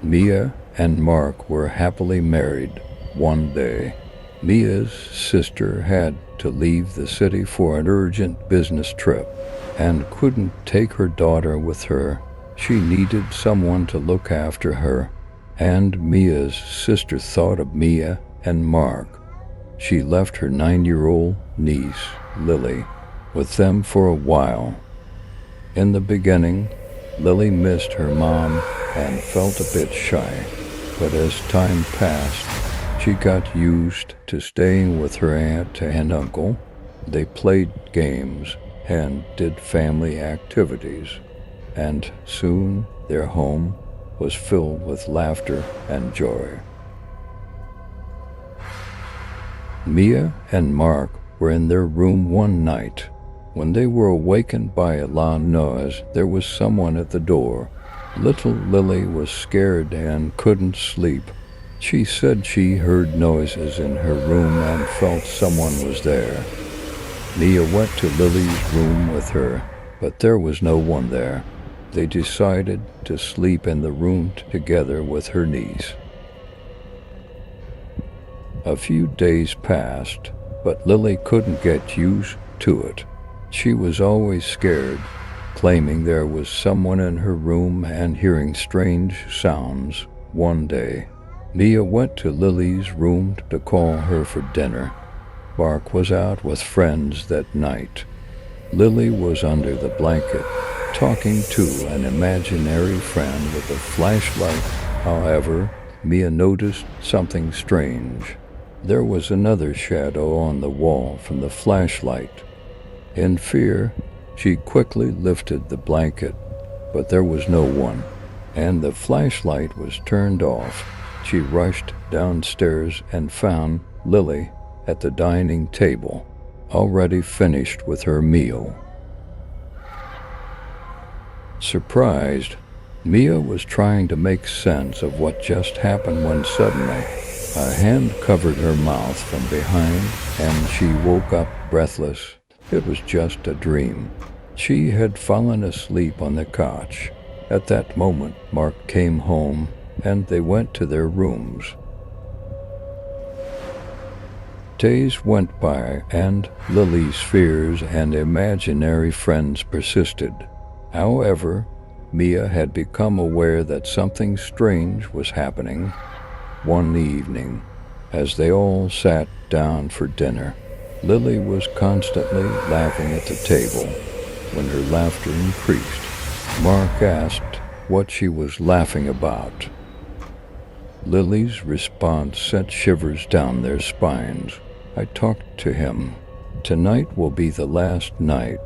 Mia and Mark were happily married one day. Mia's sister had to leave the city for an urgent business trip and couldn't take her daughter with her. She needed someone to look after her, and Mia's sister thought of Mia and Mark. She left her 9-year-old niece, Lily, with them for a while. In the beginning, Lily missed her mom and felt a bit shy, but as time passed, she got used to staying with her aunt and uncle. They played games and did family activities, and soon their home was filled with laughter and joy. Mia and Mark were in their room one night. When they were awakened by a loud noise, there was someone at the door. Little Lily was scared and couldn't sleep. She said she heard noises in her room and felt someone was there. Mia went to Lily's room with her, but there was no one there. They decided to sleep in the room together with her niece. A few days passed, but Lily couldn't get used to it. She was always scared, claiming there was someone in her room and hearing strange sounds. One day, Mia went to Lily's room to call her for dinner. Mark was out with friends that night. Lily was under the blanket, talking to an imaginary friend with a flashlight. However, Mia noticed something strange. There was another shadow on the wall from the flashlight. In fear, she quickly lifted the blanket, but there was no one, and the flashlight was turned off. She rushed downstairs and found Lily at the dining table, already finished with her meal. Surprised, Mia was trying to make sense of what just happened when suddenly a hand covered her mouth from behind and she woke up breathless. It was just a dream. She had fallen asleep on the couch. At that moment, Mark came home and they went to their rooms. Days went by and Lily's fears and imaginary friends persisted. However, Mia had become aware that something strange was happening. One evening, as they all sat down for dinner, Lily was constantly laughing at the table. When her laughter increased, Mark asked what she was laughing about. Lily's response sent shivers down their spines. I talked to him. Tonight will be the last night.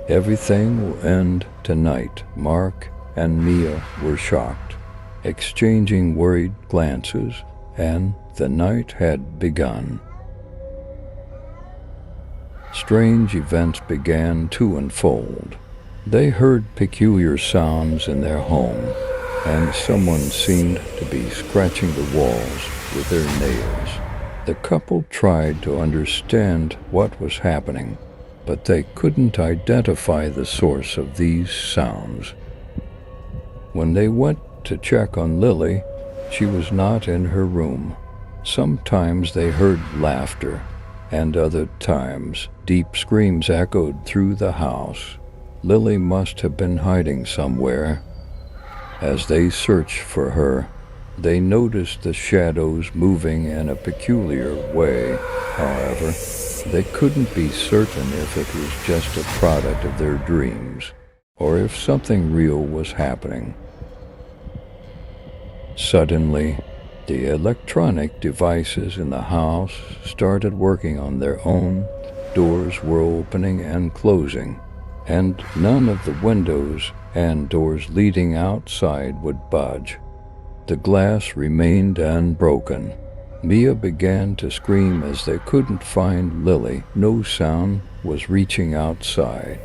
Everything will end tonight. Mark and Mia were shocked, exchanging worried glances, and the night had begun. Strange events began to unfold. They heard peculiar sounds in their home, and someone seemed to be scratching the walls with their nails. The couple tried to understand what was happening, but they couldn't identify the source of these sounds. When they went to check on Lily, she was not in her room. Sometimes they heard laughter, and other times deep screams echoed through the house. Lily must have been hiding somewhere. As they searched for her, they noticed the shadows moving in a peculiar way. However, they couldn't be certain if it was just a product of their dreams, or if something real was happening. Suddenly, the electronic devices in the house started working on their own. Doors were opening and closing, and none of the windows and doors leading outside would budge. The glass remained unbroken. Mia began to scream as they couldn't find Lily. No sound was reaching outside,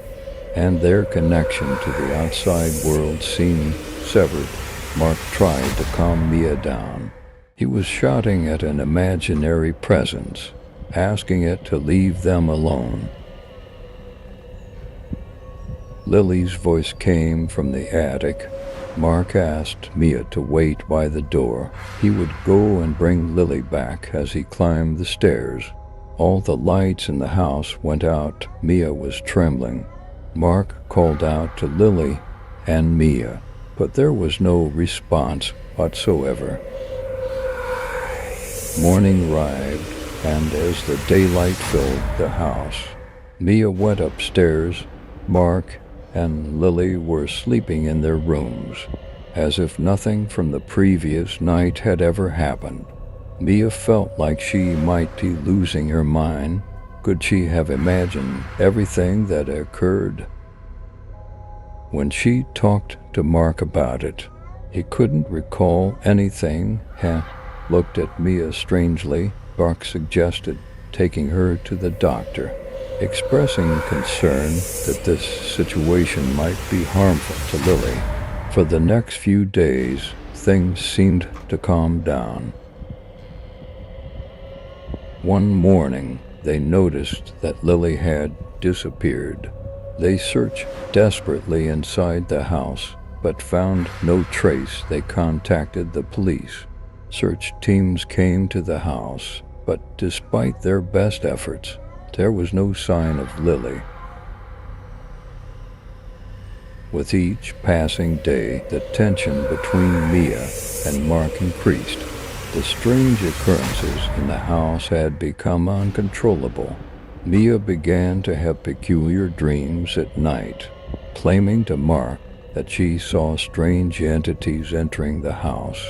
and their connection to the outside world seemed severed. Mark tried to calm Mia down. He was shouting at an imaginary presence, asking it to leave them alone. Lily's voice came from the attic. Mark asked Mia to wait by the door. He would go and bring Lily back as he climbed the stairs. All the lights in the house went out. Mia was trembling. Mark called out to Lily and Mia, but there was no response whatsoever. Morning arrived, and as the daylight filled the house, Mia went upstairs. Mark and Lily were sleeping in their rooms, as if nothing from the previous night had ever happened. Mia felt like she might be losing her mind. Could she have imagined everything that occurred? When she talked to Mark about it, he couldn't recall anything. Looked at Mia strangely. Mark suggested taking her to the doctor, expressing concern that this situation might be harmful to Lily. For the next few days, things seemed to calm down. One morning, they noticed that Lily had disappeared. They searched desperately inside the house, but found no trace. They contacted the police. Search teams came to the house, but despite their best efforts, there was no sign of Lily. With each passing day, the tension between Mia and Mark increased. The strange occurrences in the house had become uncontrollable. Mia began to have peculiar dreams at night, claiming to Mark that she saw strange entities entering the house.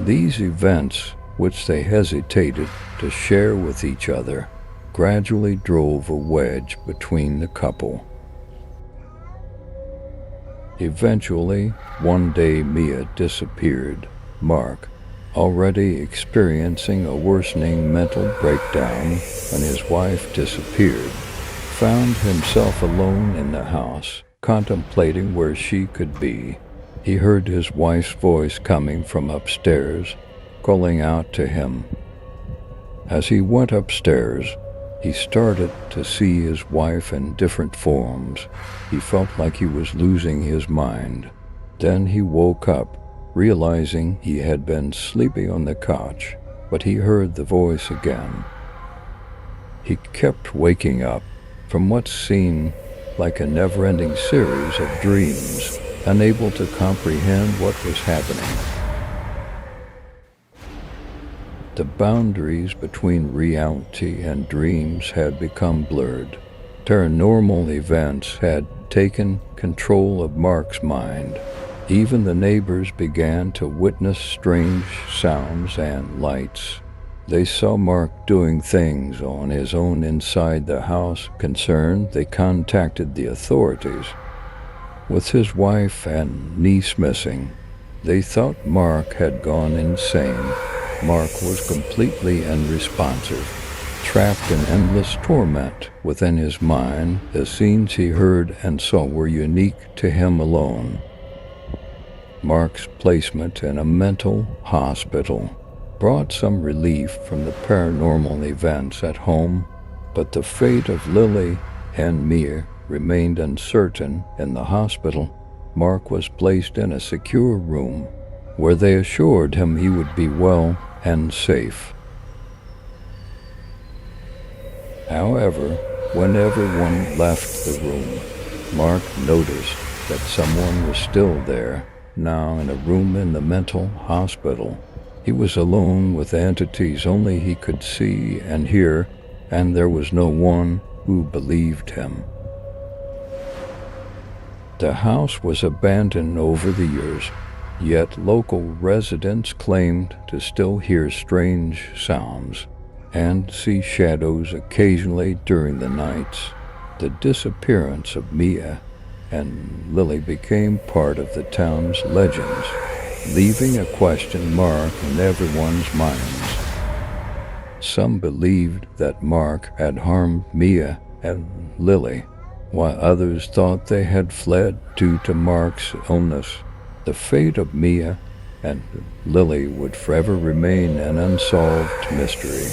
These events, which they hesitated to share with each other, gradually drove a wedge between the couple. Eventually, one day Mia disappeared. Mark, already experiencing a worsening mental breakdown when his wife disappeared, found himself alone in the house, contemplating where she could be. He heard his wife's voice coming from upstairs, calling out to him. As he went upstairs, he started to see his wife in different forms. He felt like he was losing his mind. Then he woke up, realizing he had been sleeping on the couch, but he heard the voice again. He kept waking up from what seemed like a never-ending series of dreams, unable to comprehend what was happening. The boundaries between reality and dreams had become blurred. Paranormal events had taken control of Mark's mind. Even the neighbors began to witness strange sounds and lights. They saw Mark doing things on his own inside the house. Concerned, they contacted the authorities. With his wife and niece missing, they thought Mark had gone insane. Mark was completely unresponsive, trapped in endless torment within his mind. The scenes he heard and saw were unique to him alone. Mark's placement in a mental hospital brought some relief from the paranormal events at home, but the fate of Lily and Mia remained uncertain. In the hospital, Mark was placed in a secure room where they assured him he would be well and safe. However, when everyone left the room, Mark noticed that someone was still there, now in a room in the mental hospital. He was alone with entities only he could see and hear, and there was no one who believed him. The house was abandoned over the years, yet local residents claimed to still hear strange sounds and see shadows occasionally during the nights. The disappearance of Mia and Lily became part of the town's legends, leaving a question mark in everyone's minds. Some believed that Mark had harmed Mia and Lily, while others thought they had fled due to Mark's illness. The fate of Mia and Lily would forever remain an unsolved mystery.